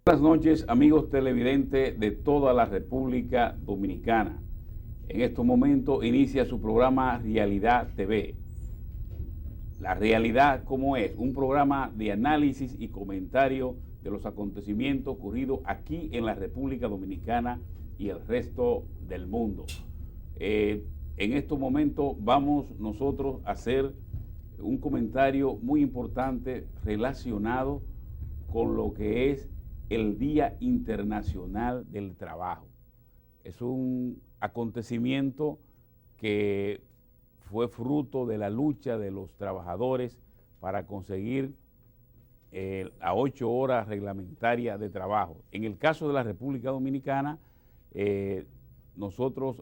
Buenas noches, amigos televidentes de toda la República Dominicana. En estos momentos inicia su programa Realidad TV. La realidad como es, un programa de análisis y comentario de los acontecimientos ocurridos aquí en la República Dominicana y el resto del mundo. En estos momentos vamos nosotros a hacer un comentario muy importante relacionado con lo que es el Día Internacional del Trabajo. Es un acontecimiento que fue fruto de la lucha de los trabajadores para conseguir a 8 horas reglamentarias de trabajo. En el caso de la República Dominicana, nosotros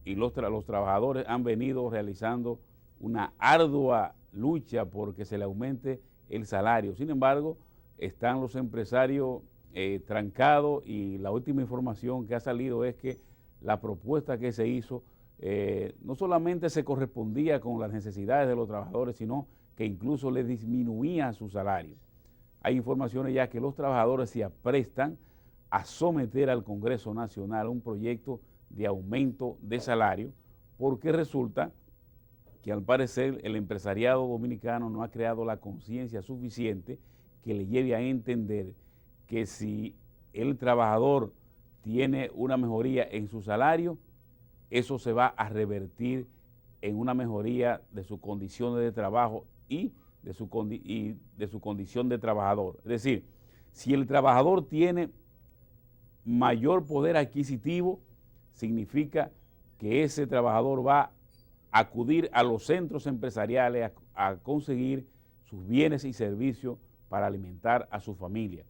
y los trabajadores han venido realizando una ardua lucha porque se le aumente el salario. Sin embargo, están los empresarios trancados y la última información que ha salido es que la propuesta que se hizo no solamente se correspondía con las necesidades de los trabajadores, sino que incluso les disminuía su salario. Hay informaciones ya que los trabajadores se aprestan a someter al Congreso Nacional un proyecto de aumento de salario, porque resulta que al parecer el empresariado dominicano no ha creado la conciencia suficiente que le lleve a entender que si el trabajador tiene una mejoría en su salario, eso se va a revertir en una mejoría de sus condiciones de trabajo y de su condición de trabajador. Es decir, si el trabajador tiene mayor poder adquisitivo, significa que ese trabajador va a acudir a los centros empresariales a conseguir sus bienes y servicios para alimentar a su familia.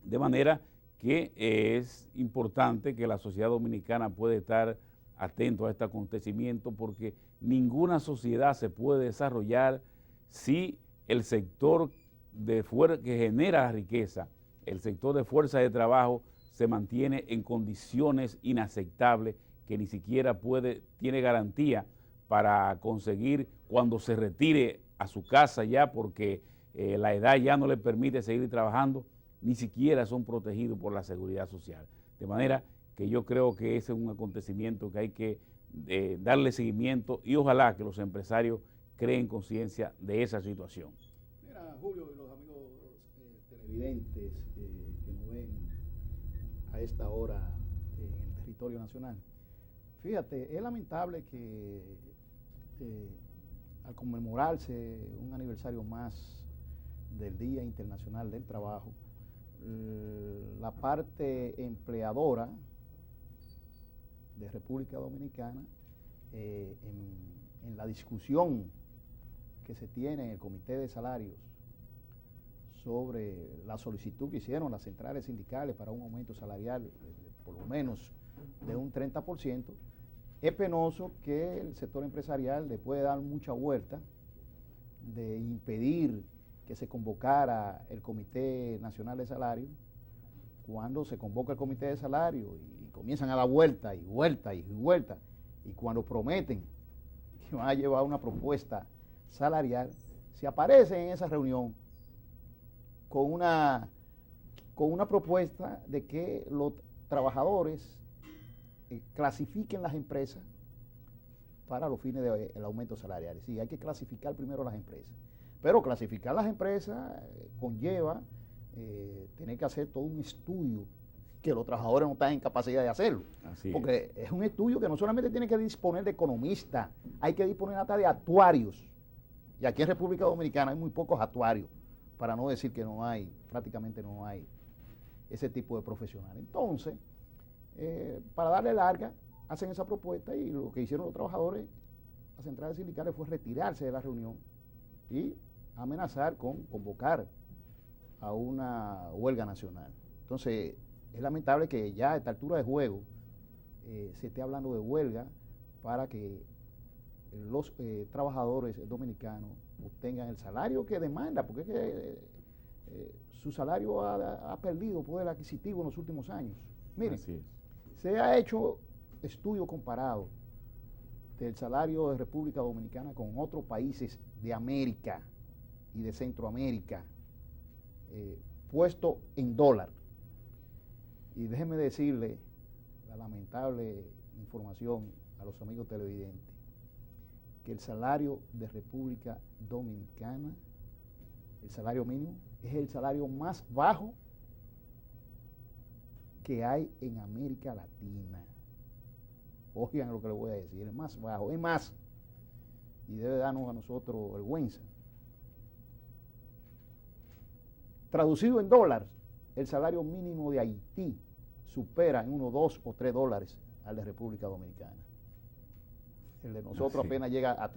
De manera que es importante que la sociedad dominicana pueda estar atento a este acontecimiento, porque ninguna sociedad se puede desarrollar si el sector que genera la riqueza, el sector de fuerza de trabajo, se mantiene en condiciones inaceptables que ni siquiera tiene garantía para conseguir cuando se retire a su casa ya, porque la edad ya no le permite seguir trabajando, ni siquiera son protegidos por la seguridad social. De manera que yo creo que ese es un acontecimiento que hay que darle seguimiento y ojalá que los empresarios creen conciencia de esa situación. Mira, Julio y los amigos televidentes que nos ven a esta hora en el territorio nacional. Fíjate, es lamentable que al conmemorarse un aniversario más del Día Internacional del Trabajo, la parte empleadora de República Dominicana, en la discusión que se tiene en el Comité de Salarios sobre la solicitud que hicieron las centrales sindicales para un aumento salarial por lo menos de un 30%, es penoso que el sector empresarial le puede dar mucha vuelta de impedir que se convocara el Comité Nacional de Salario. Cuando se convoca el Comité de Salario y comienzan a dar vuelta y vuelta y vuelta, y cuando prometen que van a llevar una propuesta salarial, se aparecen en esa reunión con una propuesta de que los trabajadores clasifiquen las empresas para los fines del aumento salarial. Sí, hay que clasificar primero las empresas. Pero clasificar las empresas conlleva tener que hacer todo un estudio que los trabajadores no están en capacidad de hacerlo. Porque es un estudio que no solamente tiene que disponer de economistas, hay que disponer hasta de actuarios. Y aquí en República Dominicana hay muy pocos actuarios, para no decir que no hay, prácticamente no hay ese tipo de profesionales. Entonces, para darle larga, hacen esa propuesta y lo que hicieron los trabajadores, las centrales sindicales, fue retirarse de la reunión y amenazar con convocar a una huelga nacional. Entonces, es lamentable que ya a esta altura de juego se esté hablando de huelga para que los trabajadores dominicanos obtengan el salario que demanda, porque es que su salario ha perdido poder adquisitivo en los últimos años. Miren, se ha hecho estudio comparado del salario de República Dominicana con otros países de América y de Centroamérica, puesto en dólar. Y déjeme decirle la lamentable información a los amigos televidentes, que el salario de República Dominicana, el salario mínimo, es el salario más bajo que hay en América Latina. Oigan lo que les voy a decir, el más bajo, es más, y debe darnos a nosotros vergüenza. Traducido en dólares, el salario mínimo de Haití supera en unos 2 o 3 dólares al de República Dominicana. El de nosotros apenas llega a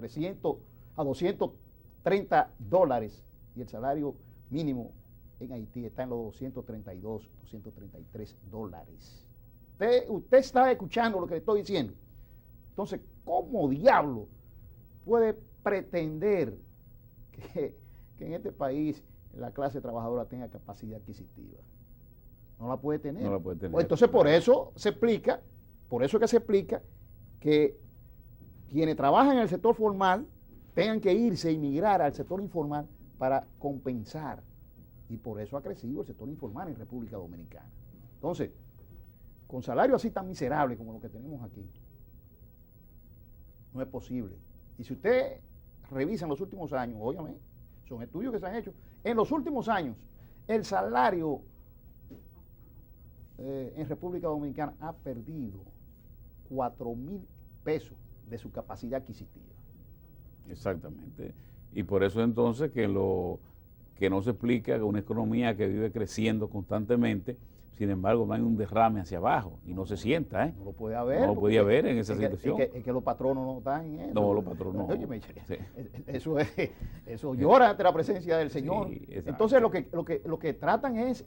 230 dólares y el salario mínimo en Haití está en los 232, 233 dólares. Usted está escuchando lo que le estoy diciendo. Entonces, ¿cómo diablo puede pretender que en este país la clase trabajadora tenga capacidad adquisitiva? No la puede tener. No la puede tener. Pues entonces, por eso se explica que quienes trabajan en el sector formal tengan que irse y migrar al sector informal para compensar. Y por eso ha crecido el sector informal en República Dominicana. Entonces, con salarios así tan miserables como los que tenemos aquí, no es posible. Y si usted revisa en los últimos años, óyame, son estudios que se han hecho, en los últimos años, el salario en República Dominicana ha perdido 4.000 pesos de su capacidad adquisitiva. Exactamente. Y por eso entonces que no se explica que una economía que vive creciendo constantemente, sin embargo no hay un derrame hacia abajo y no se sienta, ¿eh? No lo puede haber. No lo podía ver en esa situación. Es que los patronos no están en eso. No, los patronos no. Óyeme, Sí. eso llora ante la presencia del Señor. Sí, entonces lo que tratan es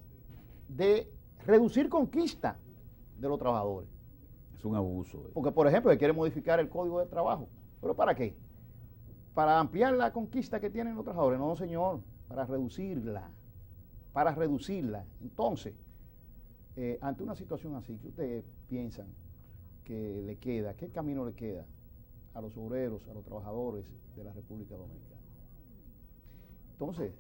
de reducir conquista de los trabajadores. Es un abuso. Porque, por ejemplo, se quiere modificar el Código de Trabajo. ¿Pero para qué? ¿Para ampliar la conquista que tienen los trabajadores? No, señor, para reducirla. Para reducirla. Entonces, ante una situación así, ¿qué ustedes piensan que le queda? ¿Qué camino le queda a los obreros, a los trabajadores de la República Dominicana? Entonces,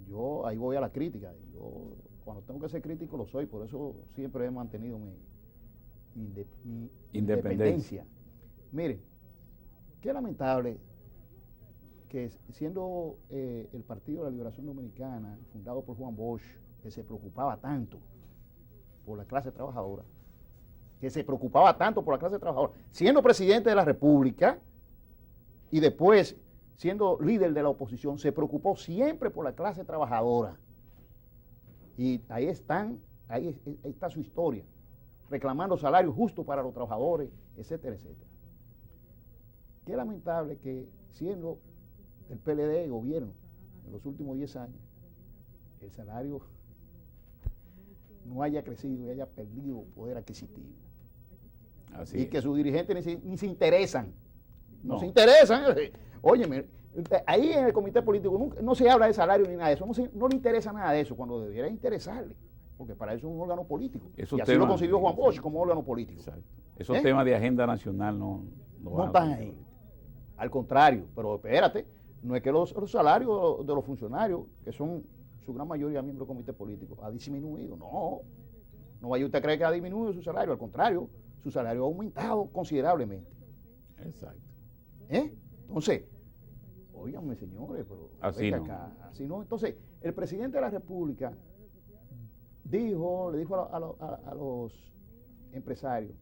yo ahí voy a la crítica. Yo, cuando tengo que ser crítico, lo soy. Por eso siempre he mantenido mi independencia. Miren, qué lamentable que siendo el Partido de la Liberación Dominicana, fundado por Juan Bosch, que se preocupaba tanto por la clase trabajadora, siendo presidente de la República y después siendo líder de la oposición, se preocupó siempre por la clase trabajadora. Y ahí está su historia, reclamando salarios justos para los trabajadores, etcétera, etcétera. Qué lamentable que siendo el PLD gobierno en los últimos 10 años, el salario no haya crecido y haya perdido poder adquisitivo. Así y que sus dirigentes ni se interesan. No No. se interesan. Óyeme, ahí en el comité político no se habla de salario ni nada de eso. No le interesa nada de eso cuando debiera interesarle. Porque para eso es un órgano político. Esos y así lo concibió Juan Bosch como órgano político. Exacto. Esos temas de agenda nacional no están ahí. Al contrario, pero espérate, no es que los salarios de los funcionarios, que son su gran mayoría miembros del comité político, ha disminuido. No vaya usted a creer que ha disminuido su salario, al contrario, su salario ha aumentado considerablemente. Exacto. Entonces, óiganme señores, pero así no. Acá, así no. Entonces, el presidente de la República le dijo a los empresarios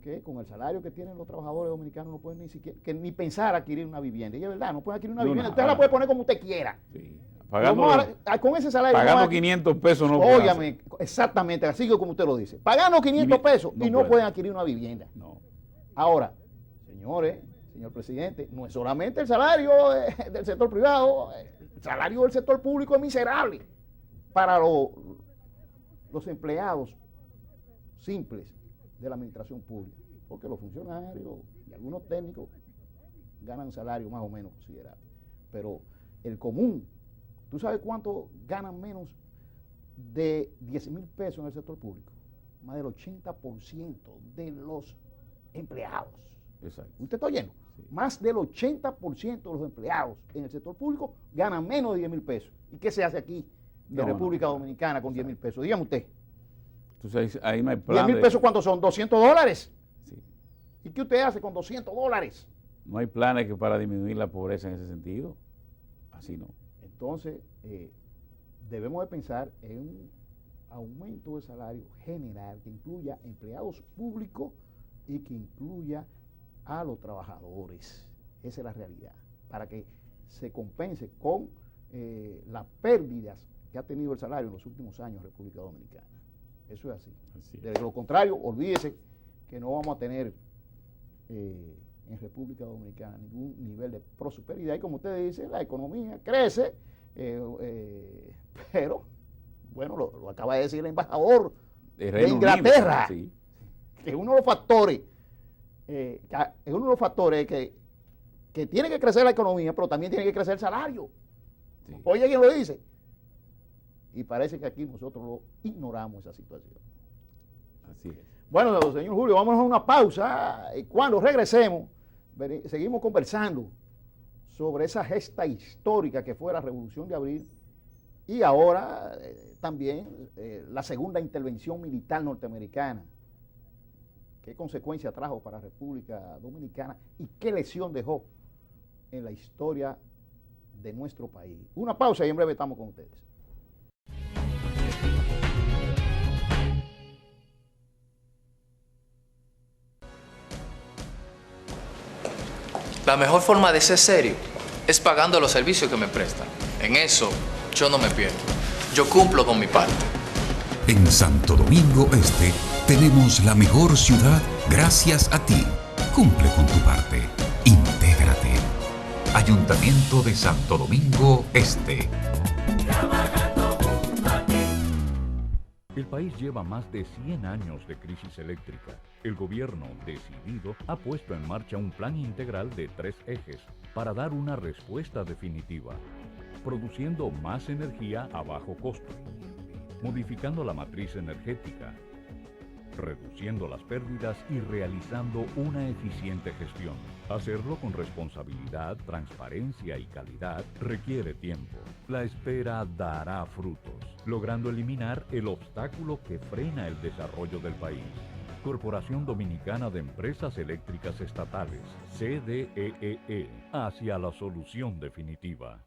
que con el salario que tienen los trabajadores dominicanos no pueden ni siquiera ni pensar adquirir una vivienda. Y es verdad, no pueden adquirir una vivienda. Usted la puede poner como usted quiera. Sí. Con ese salario. Pagando 500 pesos no pueden. Óigame, exactamente, así como usted lo dice. Pagando 500 pesos y no pueden adquirir una vivienda. No. Ahora, señor presidente, no es solamente el salario del sector privado, el salario del sector público es miserable para los empleados simples de la administración pública, porque los funcionarios y algunos técnicos ganan salario más o menos considerable, pero el común, ¿tú sabes cuánto ganan menos de 10,000 pesos en el sector público? Más del 80% de los empleados. Exacto. ¿Usted está oyendo? Sí. Más del 80% de los empleados en el sector público ganan menos de 10,000 pesos. ¿Y qué se hace aquí en República Dominicana con 10,000 pesos? Dígame usted. Entonces ahí no hay 10 plan. mil pesos, ¿cuántos son? $200. Sí. ¿Y qué usted hace con $200? No hay planes que para disminuir la pobreza en ese sentido. Así no. Entonces, debemos de pensar en un aumento de salario general que incluya empleados públicos y que incluya a los trabajadores. Esa es la realidad. Para que se compense con las pérdidas que ha tenido el salario en los últimos años en República Dominicana. Eso es así. De lo contrario, olvídese que no vamos a tener en República Dominicana ningún nivel de prosperidad. Y como usted dice, la economía crece, pero, bueno, lo acaba de decir el embajador de Inglaterra, sí, que uno de los factores, que tiene que crecer la economía, pero también tiene que crecer el salario. Sí. Oye, ¿quién lo dice? Y parece que aquí nosotros lo ignoramos esa situación. Así es. Bueno, señor Julio, vamos a una pausa y cuando regresemos seguimos conversando sobre esa gesta histórica que fue la Revolución de Abril y ahora también la segunda intervención militar norteamericana. ¿Qué consecuencia trajo para la República Dominicana y qué lesión dejó en la historia de nuestro país? Una pausa y en breve estamos con ustedes. La mejor forma de ser serio es pagando los servicios que me prestan. En eso yo no me pierdo. Yo cumplo con mi parte. En Santo Domingo Este tenemos la mejor ciudad gracias a ti. Cumple con tu parte. Intégrate. Ayuntamiento de Santo Domingo Este. El país lleva más de 100 años de crisis eléctrica. El gobierno, decidido, ha puesto en marcha un plan integral de 3 ejes para dar una respuesta definitiva, produciendo más energía a bajo costo, modificando la matriz energética, reduciendo las pérdidas y realizando una eficiente gestión. Hacerlo con responsabilidad, transparencia y calidad requiere tiempo. La espera dará frutos, logrando eliminar el obstáculo que frena el desarrollo del país. Corporación Dominicana de Empresas Eléctricas Estatales, CDEE, hacia la solución definitiva.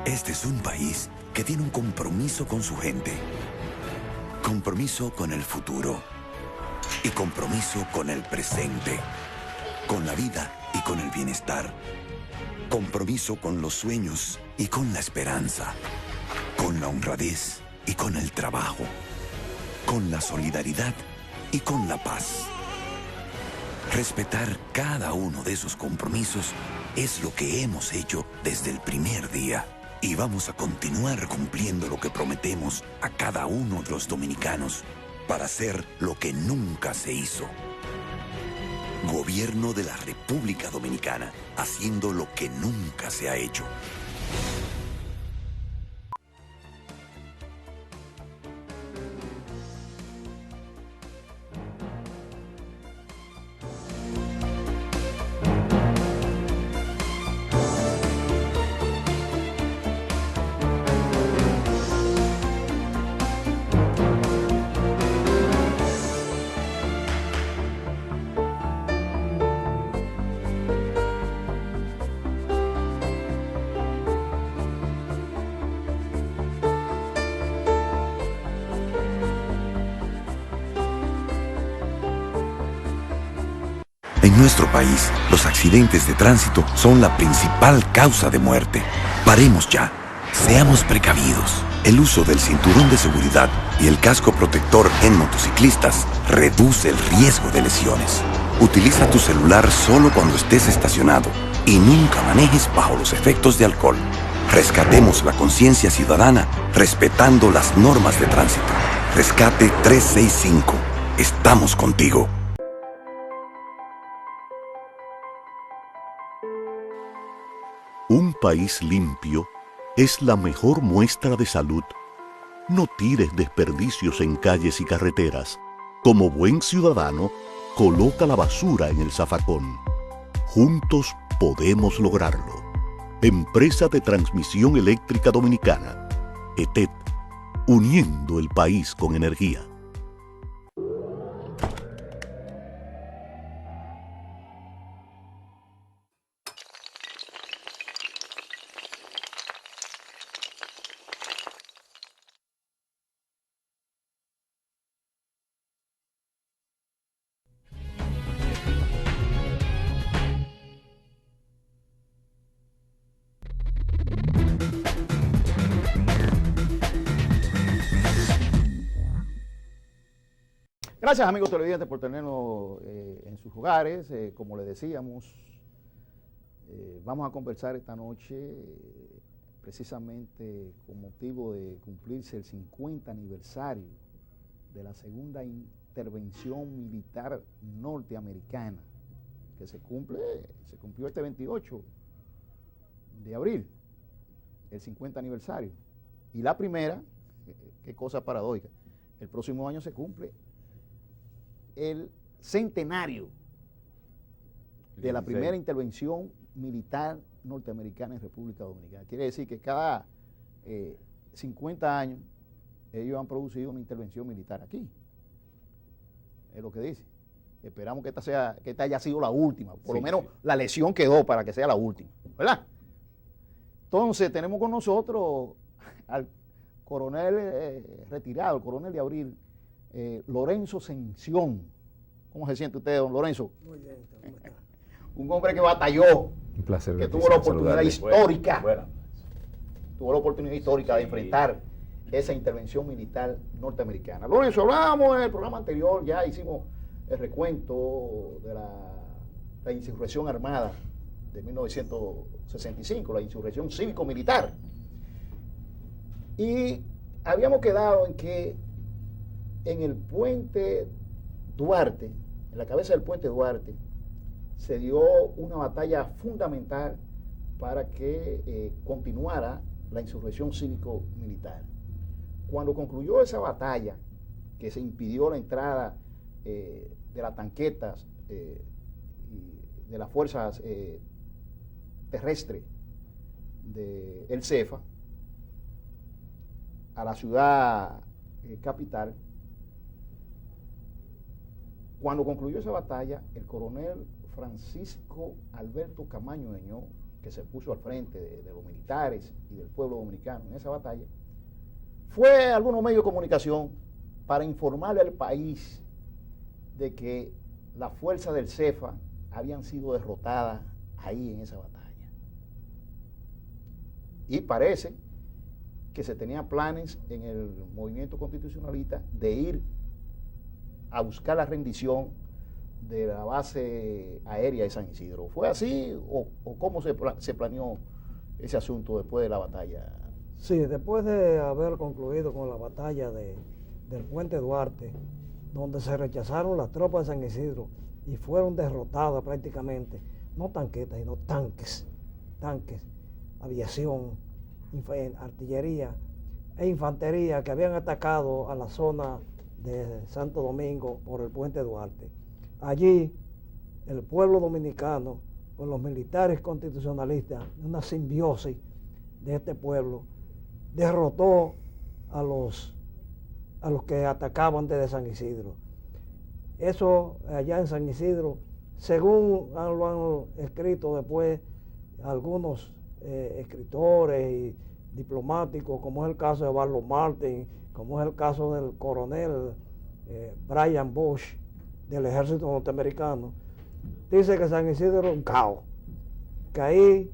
Este es un país que tiene un compromiso con su gente, compromiso con el futuro y compromiso con el presente, con la vida y con el bienestar, compromiso con los sueños y con la esperanza, con la honradez y con el trabajo, con la solidaridad y con la paz. Respetar cada uno de esos compromisos es lo que hemos hecho desde el primer día. Y vamos a continuar cumpliendo lo que prometemos a cada uno de los dominicanos para hacer lo que nunca se hizo. Gobierno de la República Dominicana, haciendo lo que nunca se ha hecho. En nuestro país, los accidentes de tránsito son la principal causa de muerte. Paremos ya. Seamos precavidos. El uso del cinturón de seguridad y el casco protector en motociclistas reduce el riesgo de lesiones. Utiliza tu celular solo cuando estés estacionado y nunca manejes bajo los efectos de alcohol. Rescatemos la conciencia ciudadana respetando las normas de tránsito. Rescate 365. Estamos contigo. Un país limpio es la mejor muestra de salud. No tires desperdicios en calles y carreteras. Como buen ciudadano, coloca la basura en el zafacón. Juntos podemos lograrlo. Empresa de Transmisión Eléctrica Dominicana, ETED, uniendo el país con energía. Gracias, amigos televidentes, por tenernos en sus hogares. Como les decíamos, vamos a conversar esta noche precisamente con motivo de cumplirse el 50 aniversario de la segunda intervención militar norteamericana, que se cumplió este 28 de abril, el 50 aniversario. Y la primera, qué cosa paradójica, el próximo año se cumple el centenario de la primera intervención militar norteamericana en República Dominicana. Quiere decir que cada 50 años ellos han producido una intervención militar aquí. Es lo que dice. Esperamos que esta haya sido la última. Por lo menos la lección quedó para que sea la última, ¿verdad? Entonces tenemos con nosotros al coronel retirado, el coronel de Abril, Lorenzo Sención. ¿Cómo se siente usted, don Lorenzo? Muy bien, ¿cómo está? Un hombre que batalló, Un placer, que tuvo la oportunidad histórica, tuvo la oportunidad histórica de Sí. enfrentar esa intervención militar norteamericana. Lorenzo, hablábamos en el programa anterior, ya hicimos el recuento de la insurrección armada de 1965, la insurrección cívico-militar. Y habíamos quedado en que en el puente Duarte, en la cabeza del puente Duarte, se dio una batalla fundamental para que continuara la insurrección cívico-militar. Cuando concluyó esa batalla, que se impidió la entrada de las tanquetas y de las fuerzas terrestres del CEFA a la ciudad capital, cuando concluyó esa batalla, el coronel Francisco Alberto Camaño Eñó, que se puso al frente de los militares y del pueblo dominicano en esa batalla, fue a algunos medios de comunicación para informarle al país de que las fuerzas del CEFA habían sido derrotadas ahí en esa batalla. Y parece que se tenían planes en el movimiento constitucionalista de ir a buscar la rendición de la base aérea de San Isidro. ¿Fue así o cómo se planeó ese asunto después de la batalla? Sí, después de haber concluido con la batalla del puente Duarte, donde se rechazaron las tropas de San Isidro y fueron derrotadas prácticamente, no tanquetas, sino tanques, aviación, artillería e infantería que habían atacado a la zona de Santo Domingo por el puente Duarte. Allí el pueblo dominicano con los militares constitucionalistas, una simbiosis de este pueblo, derrotó a los que atacaban desde San Isidro. Eso allá en San Isidro, según lo han escrito después algunos escritores y diplomáticos, como es el caso de Barlow Martin, como es el caso del coronel Brian Bush del ejército norteamericano, dice que San Isidro era un caos, que ahí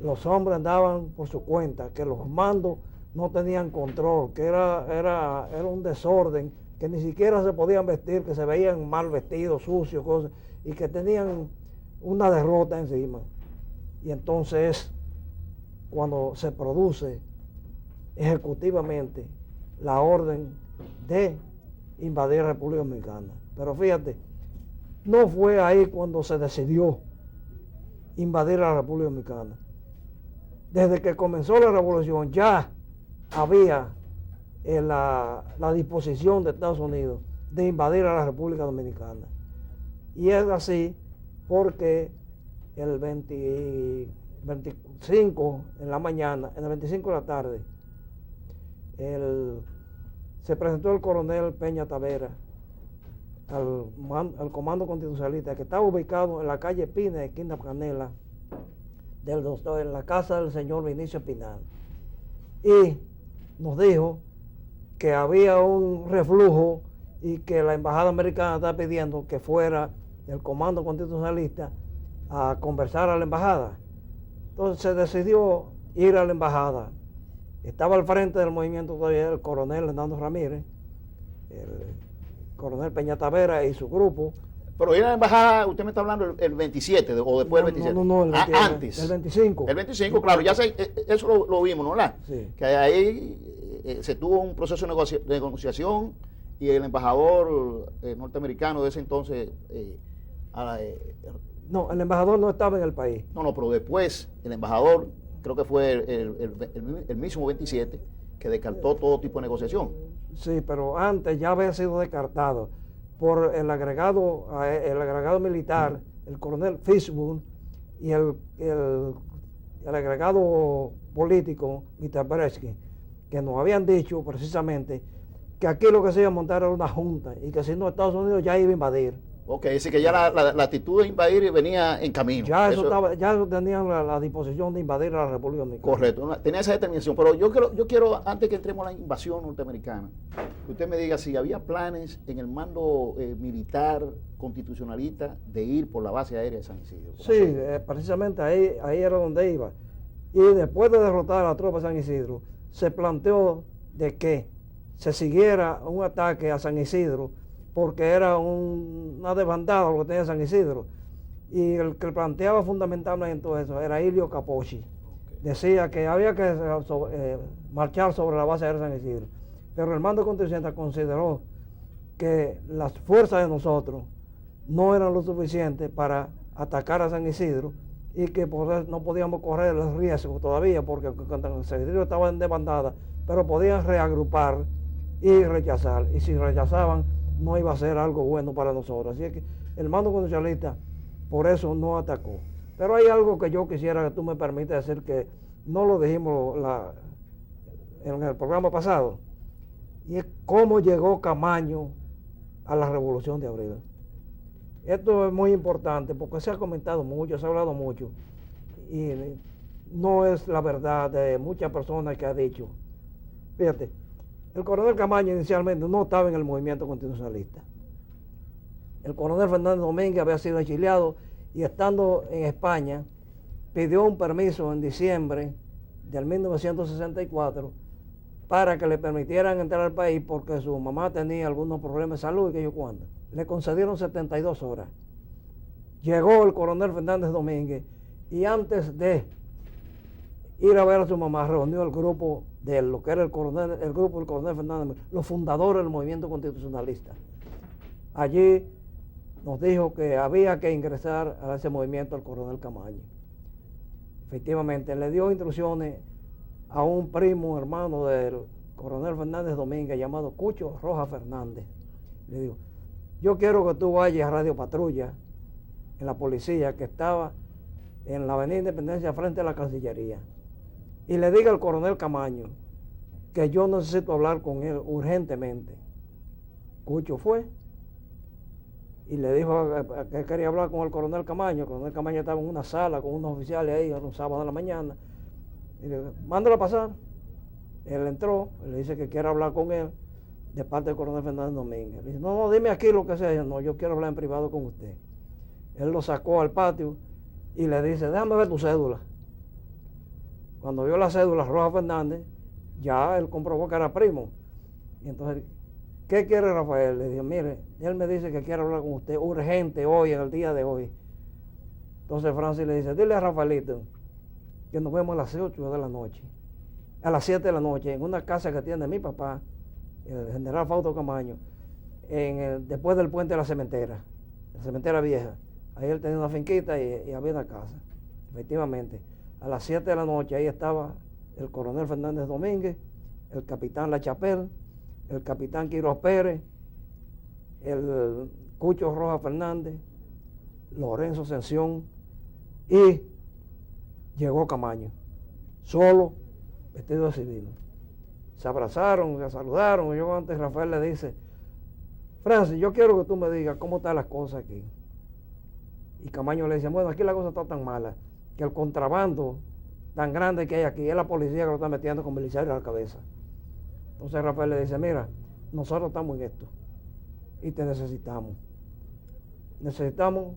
los hombres andaban por su cuenta, que los mandos no tenían control, que era un desorden, que ni siquiera se podían vestir, que se veían mal vestidos, sucios, cosas, y que tenían una derrota encima. Y entonces, cuando se produce ejecutivamente la orden de invadir la República Dominicana. Pero fíjate, no fue ahí cuando se decidió invadir la República Dominicana. Desde que comenzó la revolución ya había la disposición de Estados Unidos de invadir a la República Dominicana. Y es así porque el 25 en la mañana, en el 25 de la tarde, se presentó el coronel Peña Tavera al Comando Constitucionalista, que estaba ubicado en la calle Pina, esquina Canela, en la casa del señor Vinicio Espinal. Y nos dijo que había un reflujo y que la embajada americana estaba pidiendo que fuera el Comando Constitucionalista a conversar a la embajada. Entonces se decidió ir a la embajada. Estaba al frente del movimiento todavía el coronel Hernando Ramírez, el coronel Peña Tavera y su grupo. Pero ir a la embajada, usted me está hablando el 27 o después del 27. No, antes. El 25. El 25, claro, ya eso lo vimos, ¿no? Sí. Que ahí se tuvo un proceso de negociación y el embajador norteamericano de ese entonces... no, el embajador no estaba en el país. No, pero después el embajador, creo que fue el mismo 27, que descartó todo tipo de negociación. Sí, pero antes ya había sido descartado por el agregado militar, el coronel Fishburne, y el agregado político, Mr. Bresky, que nos habían dicho precisamente que aquí lo que se iba a montar era una junta y que si no Estados Unidos ya iba a invadir. Ok, así que ya la actitud de invadir venía en camino. Ya ya tenían la disposición de invadir la República Dominicana. Correcto, tenía esa determinación. Pero yo quiero, antes que entremos a la invasión norteamericana, que usted me diga si había planes en el mando militar constitucionalista de ir por la base aérea de San Isidro. Sí, precisamente ahí era donde iba. Y después de derrotar a la tropa de San Isidro, se planteó de que se siguiera un ataque a San Isidro, porque era una desbandada lo que tenía San Isidro. Y el que planteaba fundamentalmente todo eso era Ilio Capocci. Decía que había que marchar sobre la base aérea de San Isidro. Pero el mando constitucional consideró que las fuerzas de nosotros no eran lo suficiente para atacar a San Isidro y que por eso no podíamos correr el riesgo todavía, porque San Isidro estaba en desbandada, pero podían reagrupar y rechazar. Y si rechazaban, no iba a ser algo bueno para nosotros. Así que el mando constitucionalista por eso no atacó. Pero hay algo que yo quisiera que tú me permitas decir, que no lo dijimos en el programa pasado, y es cómo llegó Camaño a la Revolución de Abril. Esto es muy importante porque se ha comentado mucho, se ha hablado mucho, y no es la verdad de muchas personas que han dicho. Fíjate, el coronel Camaño inicialmente no estaba en el movimiento constitucionalista. El coronel Fernández Domínguez había sido exiliado y estando en España pidió un permiso en diciembre del 1964 para que le permitieran entrar al país porque su mamá tenía algunos problemas de salud y que yo cuando. Le concedieron 72 horas. Llegó el coronel Fernández Domínguez y antes de ir a ver a su mamá reunió el grupo de lo que era el grupo del coronel Fernández, los fundadores del movimiento constitucionalista. Allí nos dijo que había que ingresar a ese movimiento al coronel Camaño. Efectivamente, le dio instrucciones a un primo hermano del coronel Fernández Domínguez llamado Cucho Rojas Fernández. Le dijo, yo quiero que tú vayas a Radio Patrulla, en la policía que estaba en la avenida Independencia frente a la Cancillería, y le diga al coronel Camaño que yo necesito hablar con él urgentemente. Cucho fue y le dijo que quería hablar con el coronel Camaño. El coronel Camaño estaba en una sala con unos oficiales ahí, un sábado de la mañana, y le dijo, mándalo a pasar. Él entró, le dice que quiere hablar con él de parte del coronel Fernández Domínguez. Le dice, no, dime aquí lo que sea. No, yo quiero hablar en privado con usted. Él lo sacó al patio y le dice, déjame ver tu cédula. Cuando vio la cédula, Rojas Fernández, ya él comprobó que era primo. Y entonces, ¿qué quiere Rafael? Le dijo, mire, él me dice que quiere hablar con usted urgente hoy, en el día de hoy. Entonces Francis le dice, dile a Rafaelito que nos vemos a las 8 de la noche, a las 7 de la noche, en una casa que tiene mi papá, el general Fausto Camaño, después del puente de la cementera vieja. Ahí él tenía una finquita y había una casa. Efectivamente, a las 7 de la noche ahí estaba el coronel Fernández Domínguez, el capitán La Chapelle, el capitán Quiroz Pérez, el Cucho Rojas Fernández, Lorenzo Ascensión y llegó Camaño, solo, vestido de civil. Se abrazaron, se saludaron. Yo antes Rafael le dice, Francis, yo quiero que tú me digas cómo están las cosas aquí. Y Camaño le dice, bueno, aquí la cosa está tan mala que el contrabando tan grande que hay aquí es la policía que lo está metiendo con milicianos a la cabeza. Entonces Rafael le dice, mira, nosotros estamos en esto y te necesitamos. Necesitamos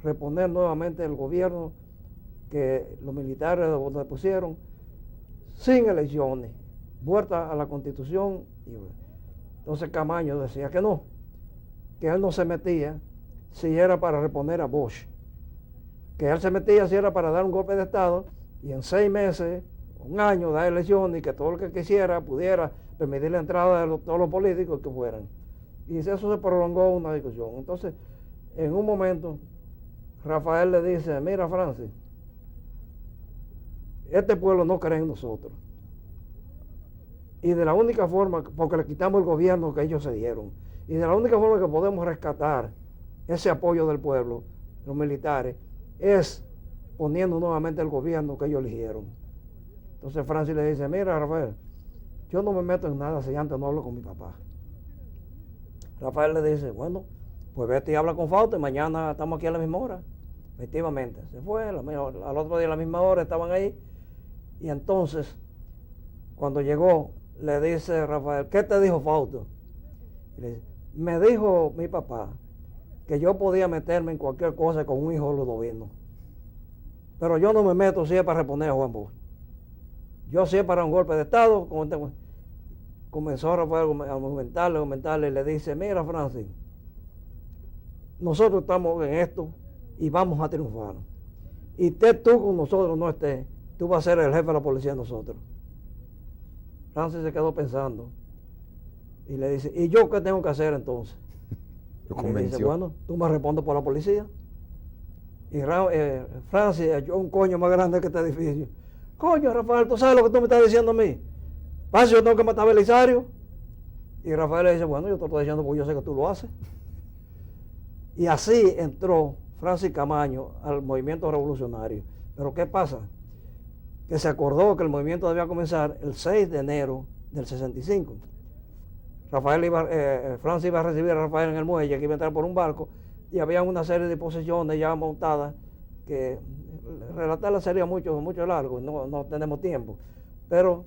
reponer nuevamente el gobierno que los militares pusieron sin elecciones, vuelta a la Constitución. Entonces Camaño decía que no, que él no se metía si era para reponer a Bosch, que él se metía si era para dar un golpe de Estado y en 6 meses, un año, dar elecciones y que todo el que quisiera pudiera permitir la entrada de todos los políticos que fueran. Y eso se prolongó una discusión. Entonces, en un momento, Rafael le dice, mira Francis, este pueblo no cree en nosotros. Y de la única forma, porque le quitamos el gobierno que ellos se dieron, y de la única forma que podemos rescatar ese apoyo del pueblo, los militares, es poniendo nuevamente el gobierno que ellos eligieron. Entonces Francis le dice, mira Rafael, yo no me meto en nada si antes no hablo con mi papá. Rafael le dice, bueno, pues vete y habla con Fausto y mañana estamos aquí a la misma hora. Efectivamente, se fue, al otro día a la misma hora estaban ahí. Y entonces, cuando llegó, le dice Rafael, ¿qué te dijo Fausto? Y le dice, me dijo mi papá que yo podía meterme en cualquier cosa con un hijo ludovino. Pero yo no me meto si es para reponer a Juan Bosch. Yo si es para un golpe de Estado. Comenzó Rafael a argumentarle y le dice, mira Francis, nosotros estamos en esto y vamos a triunfar. Y estés tú con nosotros, no estés, tú vas a ser el jefe de la policía de nosotros. Francis se quedó pensando y le dice, ¿y yo qué tengo que hacer entonces? Y le dice, bueno, tú me respondes por la policía. Y Francis echó un coño más grande que este edificio. Coño, Rafael, ¿tú sabes lo que tú me estás diciendo a mí? ¿Pasa yo tengo que matar a Belisario? Y Rafael le dice, bueno, yo te lo estoy diciendo porque yo sé que tú lo haces. Y así entró Francis Camaño al movimiento revolucionario. Pero ¿qué pasa? Que se acordó que el movimiento debía comenzar el 6 de enero del 65. Francis iba a recibir a Rafael en el muelle, que iba a entrar por un barco, y había una serie de posiciones ya montadas que relatarla sería mucho largo, no tenemos tiempo. Pero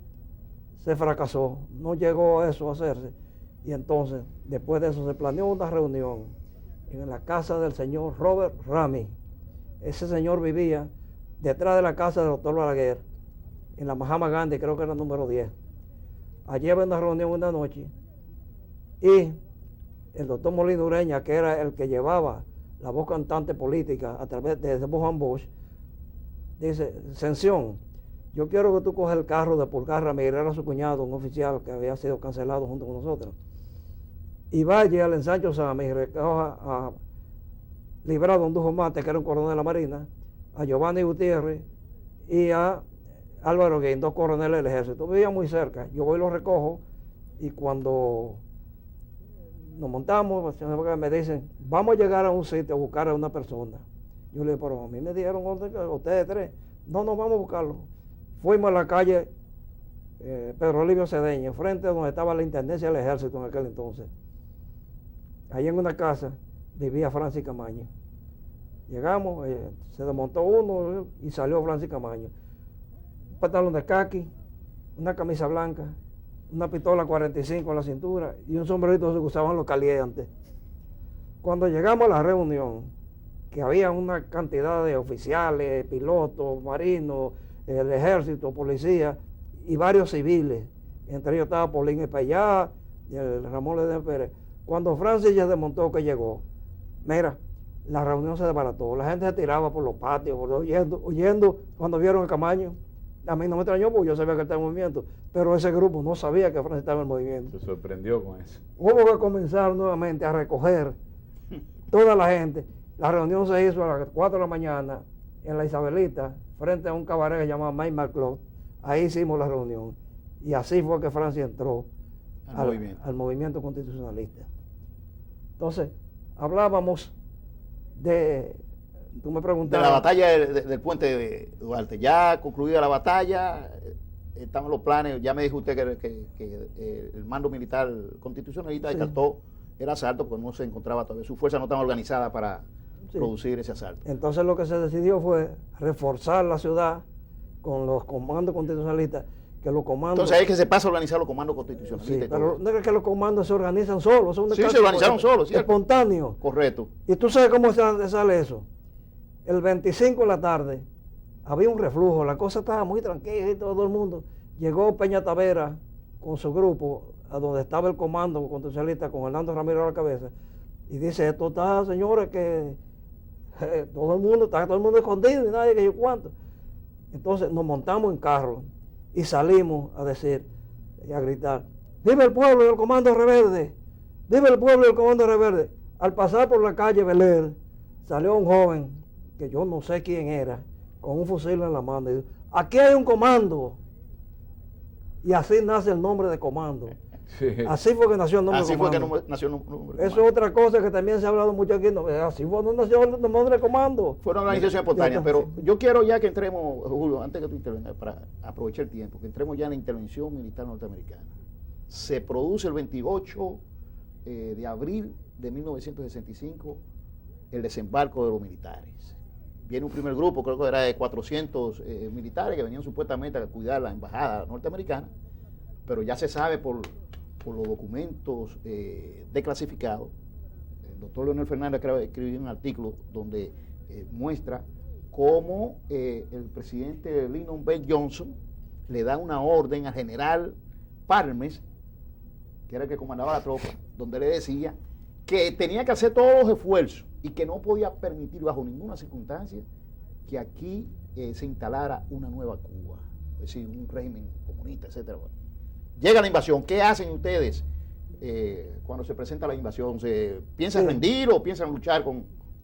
se fracasó, no llegó eso a hacerse. Y entonces, después de eso, se planeó una reunión en la casa del señor Robert Rami. Ese señor vivía detrás de la casa del doctor Balaguer, en la Mahatma Gandhi, creo que era el número 10. Allí había una reunión una noche y el doctor Molina Ureña, que era el que llevaba la voz cantante política a través de Juan Bosch, dice, Sención, yo quiero que tú coges el carro de Pulgar Ramírez, era su cuñado, un oficial que había sido cancelado junto con nosotros, y vaya al ensancho Sama y recoja a Librado Andujo Mate, que era un coronel de la Marina, a Giovanni Gutiérrez y a Álvaro Guín, 2 coroneles del ejército. Vivían muy cerca. Yo voy y los recojo y cuando nos montamos, me dicen, vamos a llegar a un sitio a buscar a una persona. Yo le digo, pero a mí me dijeron, ustedes 3, no, vamos a buscarlo. Fuimos a la calle Pedro Livio Cedeño, enfrente de donde estaba la intendencia del ejército en aquel entonces. Allí en una casa vivía Francis Camaño. Llegamos, se desmontó uno y salió Francis Camaño. Un pantalón de caqui, una camisa blanca, una pistola 45 en la cintura y un sombrerito que usaban los calientes. Cuando llegamos a la reunión, que había una cantidad de oficiales, pilotos, marinos, el ejército, policía y varios civiles, entre ellos estaba Paulín Espallá y el Ramón Ledesma Pérez. Cuando Francis ya desmontó que llegó, mira, la reunión se desbarató, la gente se tiraba por los patios, huyendo cuando vieron a Camaño. A mí no me extrañó porque yo sabía que estaba en movimiento, pero ese grupo no sabía que Francis estaba en movimiento. Se sorprendió con eso. Hubo que comenzar nuevamente a recoger toda la gente. La reunión se hizo a las 4 de la mañana en la Isabelita, frente a un cabaret que se llamaba Mike McCloud. Ahí hicimos la reunión. Y así fue que Francis entró al movimiento constitucionalista. Entonces, hablábamos de tú me De preguntabas. la batalla del puente de Duarte. Ya concluida la batalla, estaban los planes, ya me dijo usted que el mando militar constitucionalista Sí. descartó el asalto porque no se encontraba todavía, su fuerza no estaba organizada para Sí. producir ese asalto. Entonces lo que se decidió fue reforzar la ciudad con los comandos constitucionalistas, que los comandos... Entonces ahí es que se pasa a organizar los comandos Sí, constitucionalistas. y pero todo. no es que los comandos se organizan solos, son un Sí, descanso se organizaron solos, ¿cierto? espontáneo. Correcto. Y tú sabes cómo sale eso. El 25 de la tarde había un reflujo, la cosa estaba muy tranquila y todo el mundo. Llegó Peña Tavera con su grupo a donde estaba el comando constitucionalista con Hernando Ramírez a la cabeza y dice, esto está, señores, que todo el mundo escondido y nadie que yo cuánto. Entonces nos montamos en carro y salimos a decir y a gritar, ¡viva el pueblo y el comando Reverde! ¡Viva el pueblo y el comando Reverde! Al pasar por la calle Bel Air, salió un joven, que yo no sé quién era, con un fusil en la mano y dijo, aquí hay un comando. Y así nace el nombre de comando. Sí. Así fue que nació el nombre Así de fue comando. que nació el nombre. Eso es otra cosa que también se ha hablado mucho aquí. No, así fue donde nació el nombre de comando. Fue una organización espontánea, Ya, pero sí. yo quiero ya que entremos, Julio, antes que tú intervengas, para aprovechar el tiempo, que entremos ya en la intervención militar norteamericana. Se produce el 28 de abril de 1965 el desembarco de los militares. Viene un primer grupo, creo que era de 400 militares que venían supuestamente a cuidar la embajada norteamericana, pero ya se sabe por los documentos desclasificados. El doctor Leonel Fernández escribió un artículo donde muestra cómo el presidente Lyndon B. Johnson le da una orden al general Parmes, que era el que comandaba la tropa, donde le decía que tenía que hacer todos los esfuerzos y que no podía permitir bajo ninguna circunstancia que aquí se instalara una nueva Cuba, es decir, un régimen comunista, etcétera. Llega la invasión, ¿qué hacen ustedes cuando se presenta la invasión? ¿Se piensan rendir o piensan luchar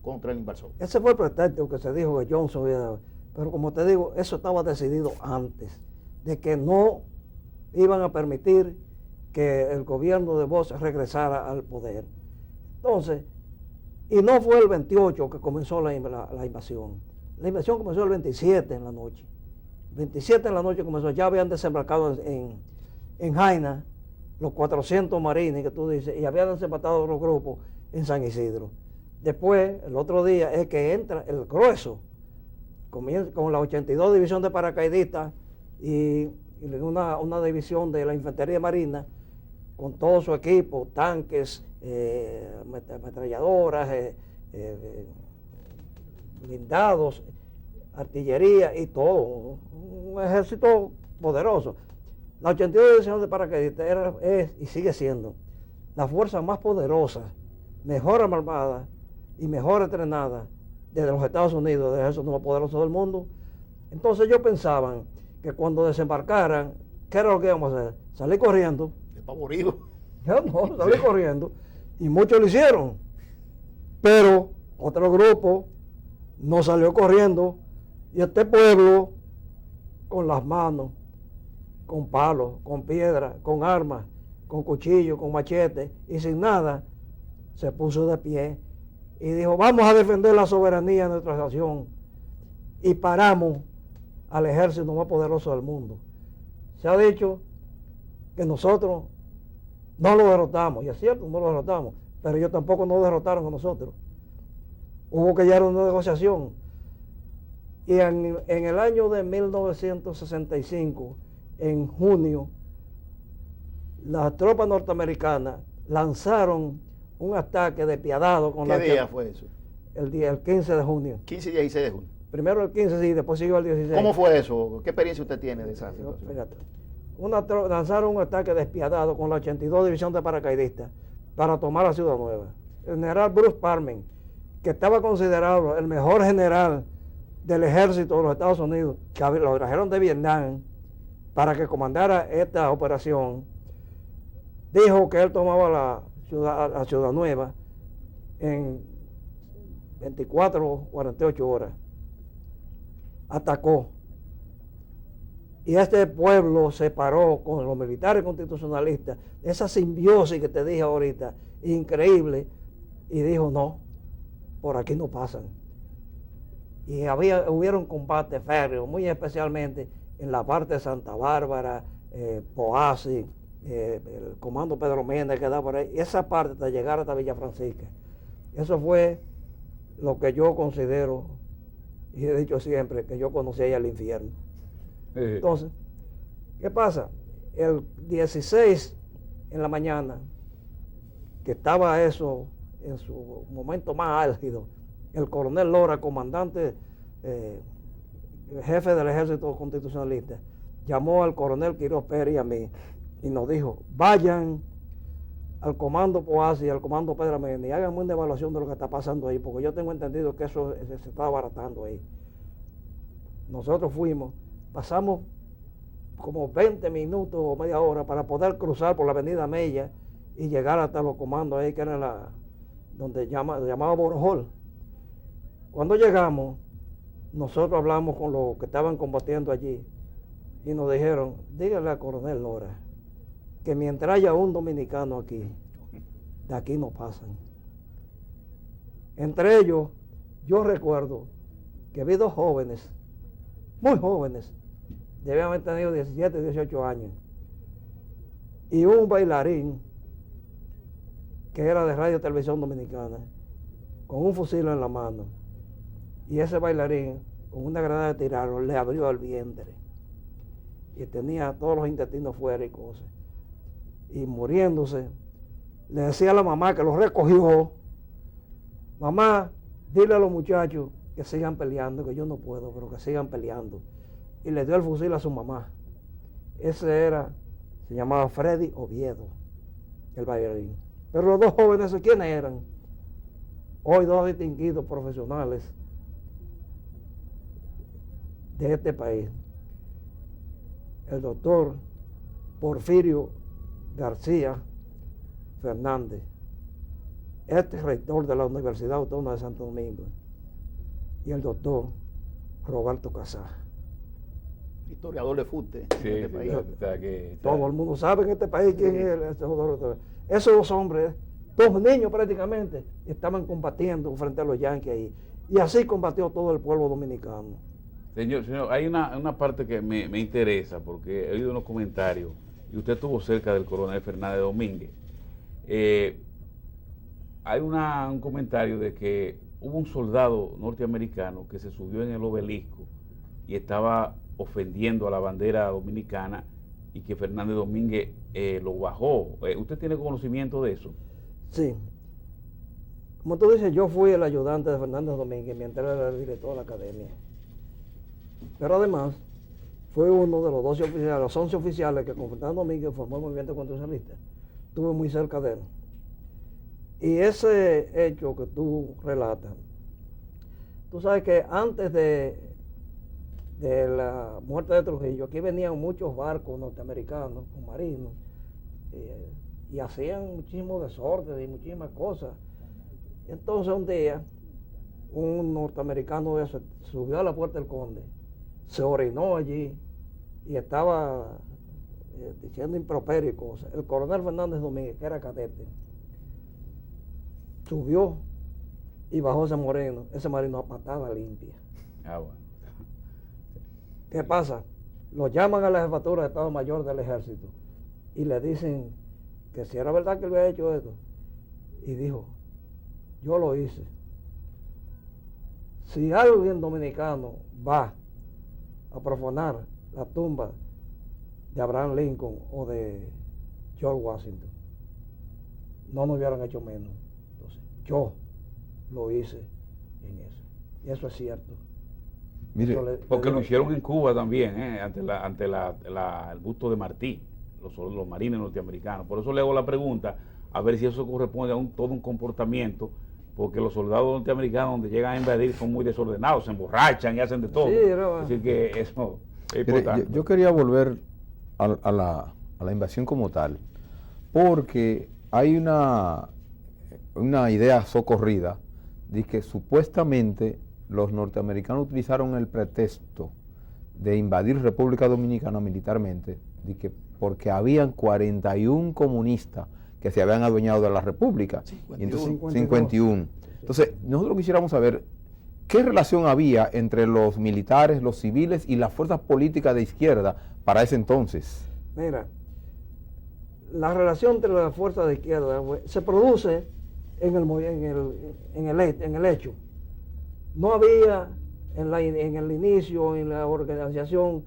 contra el invasor? Ese fue el pretexto que se dijo que Johnson había dado. Pero como te digo, eso estaba decidido antes, de que no iban a permitir que el gobierno de Bush regresara al poder. Entonces, y no fue el 28 que comenzó la invasión. La invasión comenzó el 27 en la noche. 27 en la noche comenzó, ya habían desembarcado en Jaina los 400 marines que tú dices, y habían desembarcado los grupos en San Isidro. Después, el otro día, es que entra el grueso, con la 82 División de Paracaidistas y una división de la Infantería Marina, con todo su equipo, tanques, ametralladoras, blindados, artillería y todo, un ejército poderoso. La 82 División de Paracaidistas es y sigue siendo la fuerza más poderosa, mejor armada y mejor entrenada desde los Estados Unidos, del ejército más poderoso del mundo. Entonces ellos pensaban que cuando desembarcaran, ¿qué era lo que íbamos a hacer? Salir corriendo. Despavorido. Ya no, salir corriendo. Y muchos lo hicieron. Pero otro grupo no salió corriendo. Y este pueblo, con las manos, con palos, con piedras, con armas, con cuchillos, con machetes y sin nada, se puso de pie y dijo, vamos a defender la soberanía de nuestra nación. Y paramos al ejército más poderoso del mundo. Se ha dicho que nosotros no lo derrotamos, y es cierto, no lo derrotamos, pero ellos tampoco nos derrotaron a nosotros. Hubo que llegar a una negociación. Y en el año de 1965, en junio, las tropas norteamericanas lanzaron un ataque despiadado con ¿Qué día fue eso? El 15 de junio. 15 y 16 de junio. Primero el 15, sí, después siguió el 16. ¿Cómo fue eso? ¿Qué experiencia usted tiene de esa situación? Fíjate, lanzaron un ataque despiadado con la 82 División de Paracaidistas para tomar la Ciudad Nueva. El general Bruce Parmen, que estaba considerado el mejor general del ejército de los Estados Unidos, que lo trajeron de Vietnam para que comandara esta operación, dijo que él tomaba la Ciudad Nueva en 24 o 48 horas. Atacó. Y este pueblo se paró con los militares constitucionalistas, esa simbiosis que te dije ahorita, increíble, y dijo, no, por aquí no pasan. y hubieron combates férreos, muy especialmente en la parte de Santa Bárbara, Poasi, el comando Pedro Méndez que da por ahí, esa parte hasta llegar hasta Villa Francisca. Eso fue lo que yo considero, y he dicho siempre, que yo conocí ahí al infierno. Entonces, ¿qué pasa? El 16 en la mañana, que estaba eso en su momento más álgido, el coronel Lora, comandante, jefe del ejército constitucionalista, llamó al coronel Quiroz Pérez y a mí y nos dijo, vayan al comando Poasi y al comando Pedro Méndez y hagan una evaluación de lo que está pasando ahí, porque yo tengo entendido que eso se está abaratando ahí. Nosotros fuimos, pasamos como 20 minutos o media hora para poder cruzar por la avenida Mella y llegar hasta los comandos ahí, que era donde llamaba Borojol. Cuando llegamos, nosotros hablamos con los que estaban combatiendo allí y nos dijeron, dígale al coronel Lora que mientras haya un dominicano aquí, de aquí no pasan. Entre ellos, yo recuerdo que vi dos jóvenes, muy jóvenes, debían haber tenido 17, 18 años, y un bailarín que era de Radio Televisión Dominicana, con un fusil en la mano, y ese bailarín, con una granada de tirarlo, le abrió el vientre, y tenía todos los intestinos fuera y cosas, y muriéndose, le decía a la mamá que lo recogió, mamá, dile a los muchachos que sigan peleando, que yo no puedo, pero que sigan peleando, y le dio el fusil a su mamá. Ese se llamaba Freddy Oviedo, el bailarín. Pero los dos jóvenes, ¿quiénes eran? Hoy dos distinguidos profesionales de este país. El doctor Porfirio García Fernández, rector de la Universidad Autónoma de Santo Domingo, y el doctor Roberto Casá. Historiador de fútbol sí, en este país. Todo el mundo sabe en este país quién es el doctor. Esos dos hombres, dos niños prácticamente, estaban combatiendo frente a los yanquis ahí. Y así combatió todo el pueblo dominicano. Señor, hay una parte que me interesa, porque he oído unos comentarios, y usted estuvo cerca del coronel Fernández Domínguez. Hay un comentario de que hubo un soldado norteamericano que se subió en el obelisco y estaba ofendiendo a la bandera dominicana y que Fernández Domínguez lo bajó. ¿Usted tiene conocimiento de eso? Sí. Como tú dices, yo fui el ayudante de Fernández Domínguez mientras era el director de la academia. Pero además, fue uno de los 12 oficiales, los 11 oficiales que con Fernández Domínguez formó el movimiento constitucionalista. Estuve muy cerca de él. Y ese hecho que tú relatas, tú sabes que antes de la muerte de Trujillo, aquí venían muchos barcos norteamericanos con marinos y hacían muchísimo desorden y muchísimas cosas. Entonces un día un norteamericano de eso subió a la Puerta del Conde, se orinó allí y estaba diciendo improperio y cosas. El coronel Fernández Domínguez, que era cadete, subió y bajó ese marino a patada limpia. Bueno. ¿Qué pasa? Lo llaman a la jefatura de Estado Mayor del Ejército y le dicen que si era verdad que él había hecho esto. Y dijo, yo lo hice. Si alguien dominicano va a profanar la tumba de Abraham Lincoln o de George Washington, no nos hubieran hecho menos. Entonces, yo lo hice en eso. Y eso es cierto. Mire, porque lo hicieron en Cuba también, ante el busto de Martí, los marines norteamericanos. Por eso le hago la pregunta, a ver si eso corresponde a todo un comportamiento, porque los soldados norteamericanos donde llegan a invadir son muy desordenados, se emborrachan y hacen de todo. Sí, así que eso es importante. Yo quería volver a la invasión como tal, porque hay una idea socorrida de que supuestamente los norteamericanos utilizaron el pretexto de invadir República Dominicana militarmente, de que porque habían 41 comunistas que se habían adueñado de la República. 51. Y entonces, 51. Entonces, nosotros quisiéramos saber ¿qué relación había entre los militares, los civiles y las fuerzas políticas de izquierda para ese entonces? Mira, la relación entre las fuerzas de izquierda se produce en el hecho. No había en el inicio, en la organización,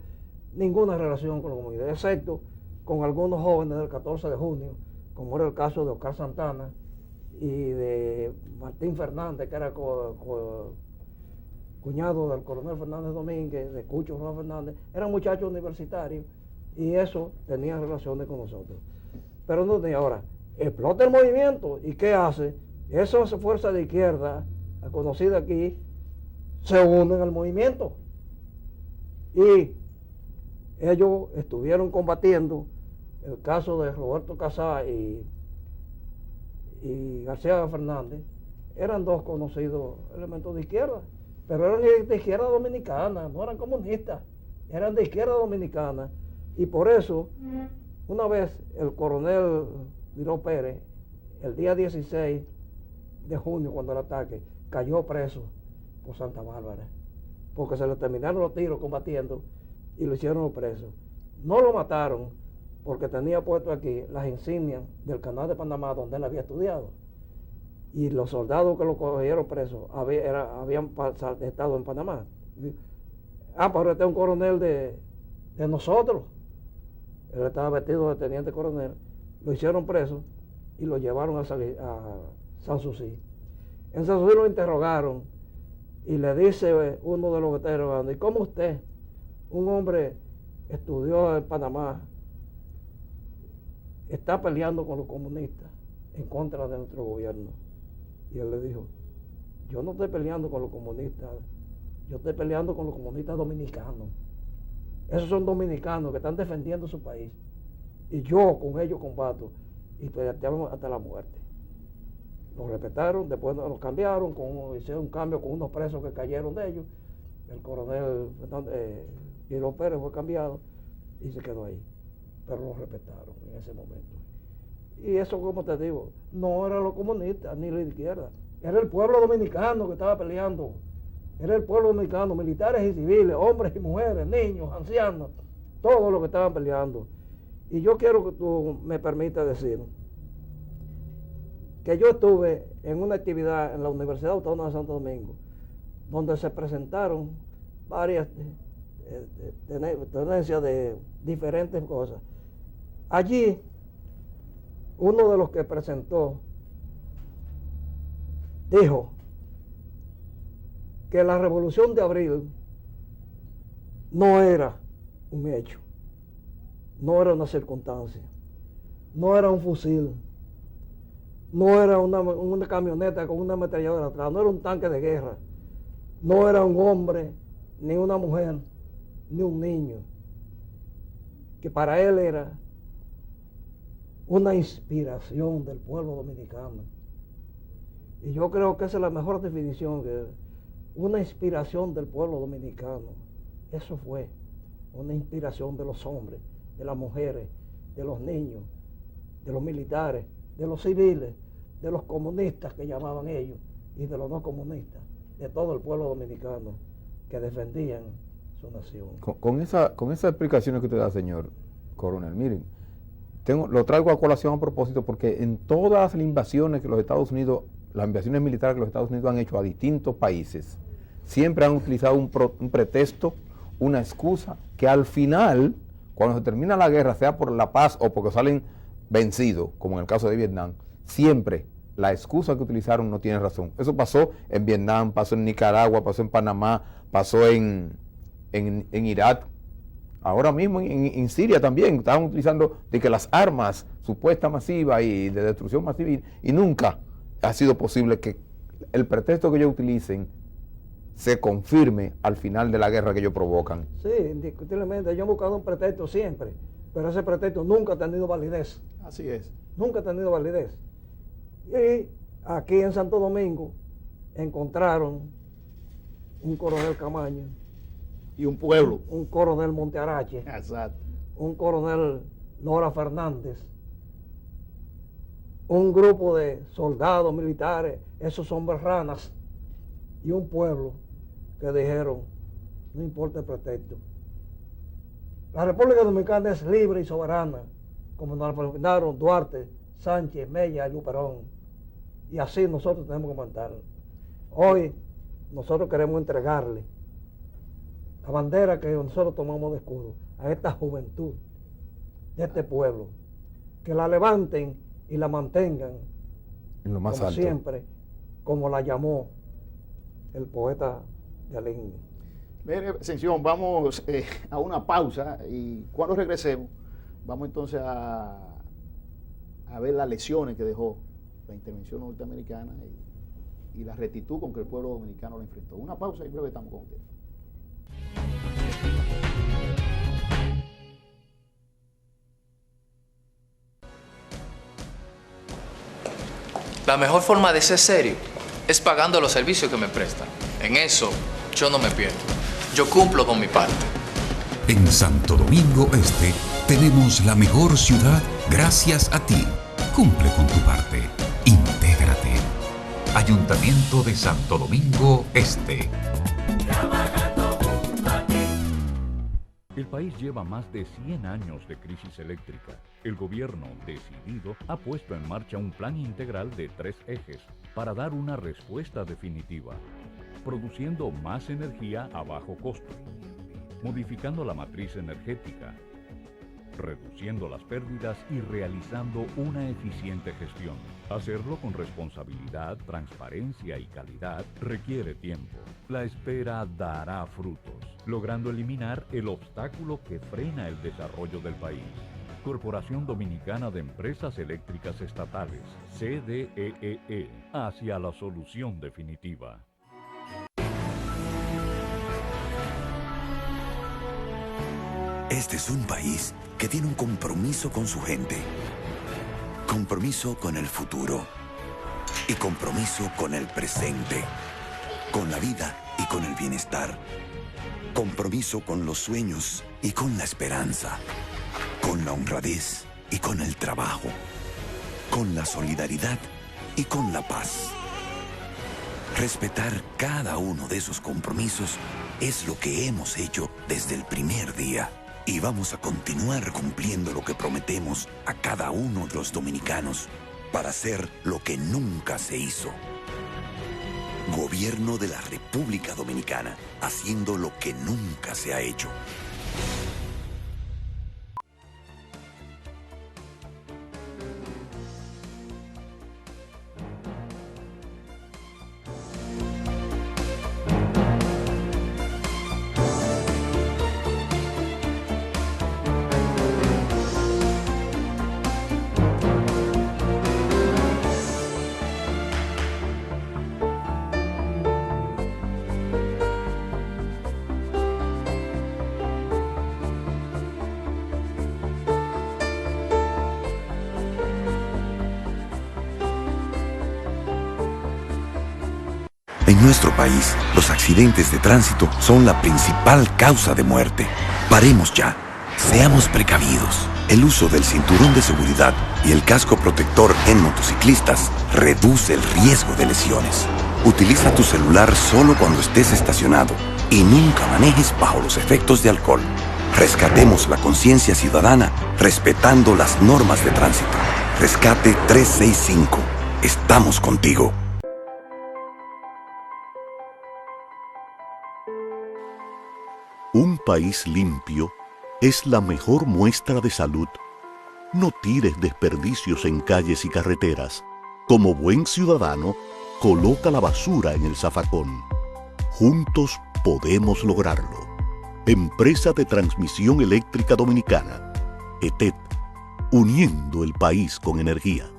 ninguna relación con la comunidad, excepto con algunos jóvenes del 14 de junio, como era el caso de Oscar Santana y de Martín Fernández, que era cuñado del coronel Fernández Domínguez, de Cucho Roa Fernández. Eran muchachos universitarios y eso tenían relaciones con nosotros. Pero no tenía. Ahora, explota el movimiento y ¿qué hace? Esas fuerzas de izquierda, conocidas aquí, se unen al movimiento. Y ellos estuvieron combatiendo el caso de Roberto Casá y García Fernández. Eran dos conocidos elementos de izquierda, pero eran de izquierda dominicana, no eran comunistas, eran de izquierda dominicana. Y por eso, una vez el coronel Miró Pérez, el día 16 de junio, cuando el ataque, cayó preso por Santa Bárbara, porque se le terminaron los tiros combatiendo y lo hicieron preso. No lo mataron porque tenía puesto aquí las insignias del Canal de Panamá donde él había estudiado. Y los soldados que lo cogieron preso habían estado en Panamá. Pero este es un coronel de nosotros. Él estaba vestido de teniente coronel. Lo hicieron preso y lo llevaron a Sanssouci. En Sanssouci lo interrogaron y le dice uno de los veteranos: ¿y cómo usted, un hombre estudió en Panamá, está peleando con los comunistas en contra de nuestro gobierno? Y él le dijo: yo no estoy peleando con los comunistas, yo estoy peleando con los comunistas dominicanos. Esos son dominicanos que están defendiendo su país. Y yo con ellos combato y peleamos hasta la muerte. Lo respetaron, después lo cambiaron, hicieron un cambio con unos presos que cayeron de ellos. El coronel Miró Pérez fue cambiado y se quedó ahí. Pero lo respetaron en ese momento. Y eso, como te digo, no eran los comunistas ni la izquierda. Era el pueblo dominicano que estaba peleando. Era el pueblo dominicano, militares y civiles, hombres y mujeres, niños, ancianos, todos los que estaban peleando. Y yo quiero que tú me permitas decir que yo estuve en una actividad en la Universidad Autónoma de Santo Domingo, donde se presentaron varias tenencias de diferentes cosas. Allí, uno de los que presentó dijo que la Revolución de Abril no era un hecho, no era una circunstancia, no era un fusil, no era una camioneta con una ametralladora atrás, no era un tanque de guerra, no era un hombre, ni una mujer, ni un niño, que para él era una inspiración del pueblo dominicano. Y yo creo que esa es la mejor definición, que una inspiración del pueblo dominicano. Eso fue una inspiración de los hombres, de las mujeres, de los niños, de los militares, de los civiles, de los comunistas que llamaban ellos y de los no comunistas, de todo el pueblo dominicano que defendían su nación. Con esas explicaciones que usted da, señor coronel, miren, lo traigo a colación a propósito porque en todas las invasiones que los Estados Unidos, las invasiones militares que los Estados Unidos han hecho a distintos países, siempre han utilizado un pretexto, una excusa, que al final, cuando se termina la guerra, sea por la paz o porque salen vencidos, como en el caso de Vietnam, siempre la excusa que utilizaron no tiene razón. Eso pasó en Vietnam, pasó en Nicaragua, pasó en Panamá, pasó en Irak. Ahora mismo en Siria también estaban utilizando de que las armas supuestas masivas y de destrucción masiva y nunca ha sido posible que el pretexto que ellos utilicen se confirme al final de la guerra que ellos provocan. Sí, indiscutiblemente, ellos han buscado un pretexto siempre, pero ese pretexto nunca ha tenido validez. Así es. Nunca ha tenido validez. Y aquí en Santo Domingo encontraron un coronel Camaño. Y un pueblo. Un coronel Montearache. Exacto. Un coronel Nora Fernández. Un grupo de soldados militares, esos hombres ranas. Y un pueblo que dijeron, no importa el pretexto. La República Dominicana es libre y soberana, como nos la propinaron Duarte, Sánchez, Mella y Luperón. Y así nosotros tenemos que mandarlo. Hoy nosotros queremos entregarle la bandera que nosotros tomamos de escudo a esta juventud de este pueblo, que la levanten y la mantengan En lo más como alto. siempre, como la llamó el poeta de Aligni. Mire, Ascensión, vamos a una pausa y cuando regresemos vamos entonces a ver las lecciones que dejó la intervención norteamericana y la rectitud con que el pueblo dominicano la enfrentó. Una pausa y breve estamos con ustedes. La mejor forma de ser serio es pagando los servicios que me prestan. En eso yo no me pierdo. Yo cumplo con mi parte. En Santo Domingo Este tenemos la mejor ciudad gracias a ti. Cumple con tu parte. Intégrate. Ayuntamiento de Santo Domingo Este. El país lleva más de 100 años de crisis eléctrica. El gobierno, decidido, ha puesto en marcha un plan integral de 3 ejes para dar una respuesta definitiva, produciendo más energía a bajo costo, modificando la matriz energética, reduciendo las pérdidas y realizando una eficiente gestión. Hacerlo con responsabilidad, transparencia y calidad requiere tiempo. La espera dará frutos, logrando eliminar el obstáculo que frena el desarrollo del país. Corporación Dominicana de Empresas Eléctricas Estatales, CDEE, hacia la solución definitiva. Este es un país que tiene un compromiso con su gente. Compromiso con el futuro. Y compromiso con el presente. Con la vida y con el bienestar. Compromiso con los sueños y con la esperanza. Con la honradez y con el trabajo. Con la solidaridad y con la paz. Respetar cada uno de esos compromisos es lo que hemos hecho desde el primer día. Y vamos a continuar cumpliendo lo que prometemos a cada uno de los dominicanos para hacer lo que nunca se hizo. Gobierno de la República Dominicana, haciendo lo que nunca se ha hecho. En nuestro país, los accidentes de tránsito son la principal causa de muerte. Paremos ya. Seamos precavidos. El uso del cinturón de seguridad y el casco protector en motociclistas reduce el riesgo de lesiones. Utiliza tu celular solo cuando estés estacionado y nunca manejes bajo los efectos de alcohol. Rescatemos la conciencia ciudadana respetando las normas de tránsito. Rescate 365. Estamos contigo. Un país limpio es la mejor muestra de salud. No tires desperdicios en calles y carreteras. Como buen ciudadano, coloca la basura en el zafacón. Juntos podemos lograrlo. Empresa de Transmisión Eléctrica Dominicana, ETED, uniendo el país con energía.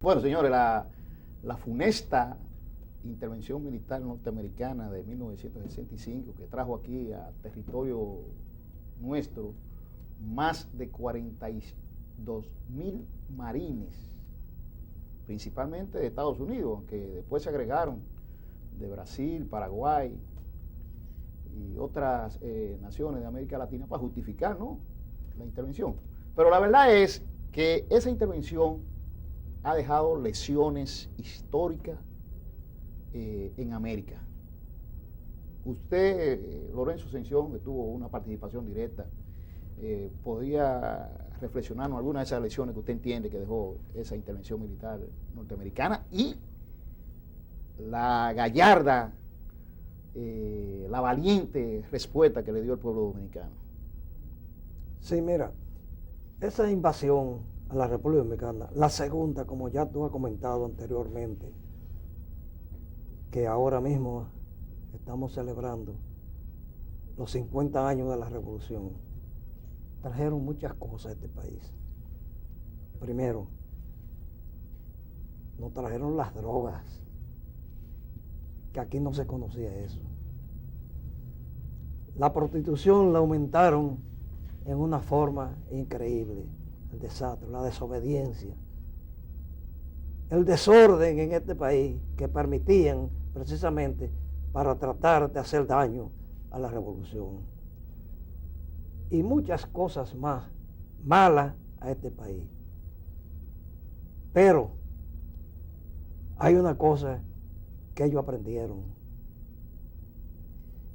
Bueno, señores, la funesta intervención militar norteamericana de 1965, que trajo aquí a territorio nuestro más de 42,000 marines, principalmente de Estados Unidos, aunque después se agregaron de Brasil, Paraguay y otras naciones de América Latina para justificar, ¿no?, la intervención. Pero la verdad es que esa intervención ha dejado lesiones históricas en América. Usted, Lorenzo Ascensión, que tuvo una participación directa, podría reflexionarnos algunas de esas lesiones que usted entiende que dejó esa intervención militar norteamericana y la gallarda, la valiente respuesta que le dio el pueblo dominicano. Sí, mira, esa invasión a la República Dominicana, la segunda, como ya tú has comentado anteriormente, que ahora mismo estamos celebrando los 50 años de la Revolución, trajeron muchas cosas a este país. Primero, nos trajeron las drogas, que aquí no se conocía eso. La prostitución la aumentaron en una forma increíble, el desastre, la desobediencia, el desorden en este país que permitían precisamente para tratar de hacer daño a la revolución. Y muchas cosas más malas a este país. Pero hay una cosa que ellos aprendieron,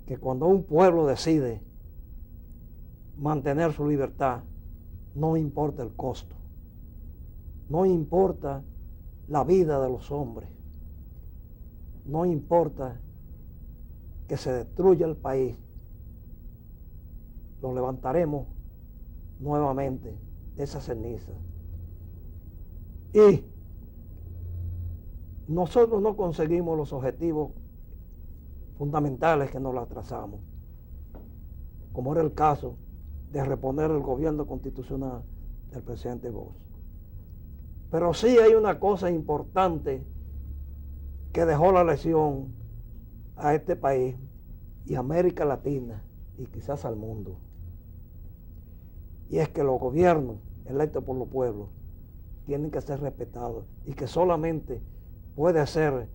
que cuando un pueblo decide mantener su libertad, no importa el costo, no importa la vida de los hombres, no importa que se destruya el país, lo levantaremos nuevamente de esa ceniza. Y nosotros no conseguimos los objetivos fundamentales que nos la trazamos, como era el caso de reponer el gobierno constitucional del presidente Bosch. Pero sí hay una cosa importante que dejó la lección a este país y a América Latina y quizás al mundo. Y es que los gobiernos electos por los pueblos tienen que ser respetados y que solamente puede ser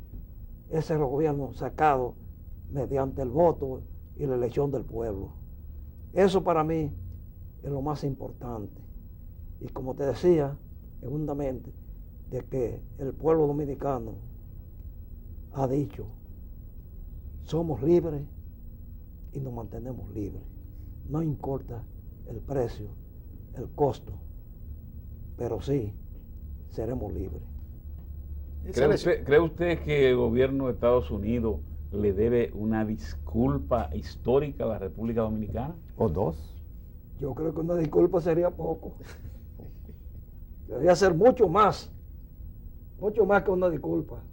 ese gobierno sacado mediante el voto y la elección del pueblo. Eso para mí es lo más importante. Y como te decía, segundamente, de que el pueblo dominicano ha dicho, somos libres y nos mantenemos libres. No importa el precio, el costo, pero sí seremos libres. ¿Cree usted que el gobierno de Estados Unidos le debe una disculpa histórica a la República Dominicana? ¿O dos? Yo creo que una disculpa sería poco. Debería ser mucho más que una disculpa,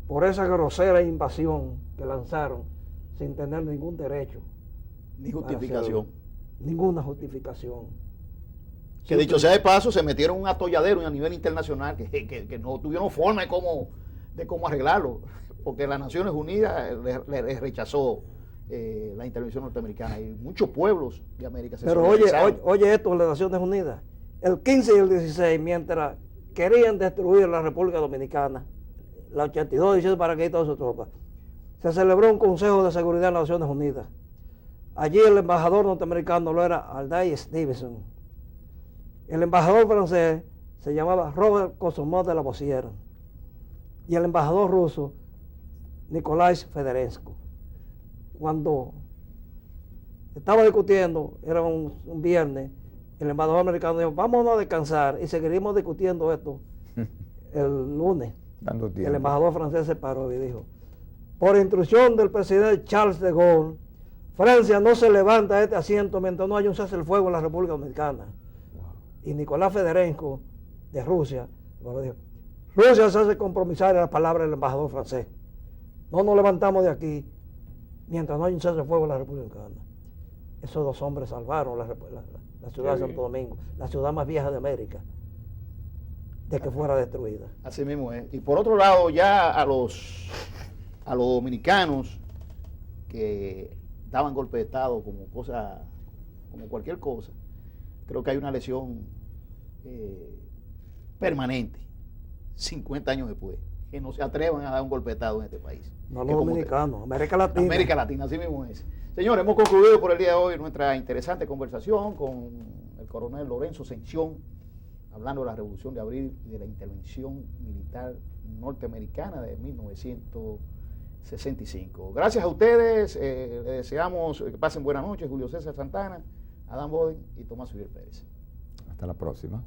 por esa grosera invasión que lanzaron sin tener ningún derecho. Ni justificación. Ninguna justificación. Que dicho sea de paso, se metieron un atolladero a nivel internacional que no tuvieron forma de cómo arreglarlo, porque las Naciones Unidas le rechazó la intervención norteamericana y muchos pueblos de América se solidarizaron. Oye esto de las Naciones Unidas. El 15 y el 16, mientras querían destruir la República Dominicana, la 82 diciendo para que todas sus tropas, se celebró un Consejo de Seguridad de las Naciones Unidas. Allí el embajador norteamericano lo era Alday Stevenson. El embajador francés se llamaba Robert Kosomov de la Bossière. Y el embajador ruso, Nikolai Fedorenko. Cuando estaba discutiendo, era un viernes, el embajador americano dijo, vámonos a descansar y seguiremos discutiendo esto el lunes. El embajador francés se paró y dijo, por instrucción del presidente Charles de Gaulle, Francia no se levanta de este asiento mientras no haya un cese el fuego en la República Dominicana. Y Nicolás Fedorenko de Rusia dijo, Rusia se hace compromisaria a la palabra del embajador francés. No nos levantamos de aquí mientras no haya un cese el fuego en la República Dominicana. Esos dos hombres salvaron la ciudad de Santo Domingo, la ciudad más vieja de América. de que fuera destruida. Así mismo es. Y por otro lado, ya a los dominicanos que daban golpe de Estado como cualquier cosa, creo que hay una lesión permanente, 50 años después, que no se atrevan a dar un golpe de Estado en este país. No los dominicanos, América Latina. América Latina, así mismo es. Señores, hemos concluido por el día de hoy nuestra interesante conversación con el coronel Lorenzo Sención, hablando de la Revolución de Abril y de la intervención militar norteamericana de 1965. Gracias a ustedes, les deseamos que pasen buenas noches. Julio César Santana, Adán Boden y Tomás Uriel Pérez. Hasta la próxima.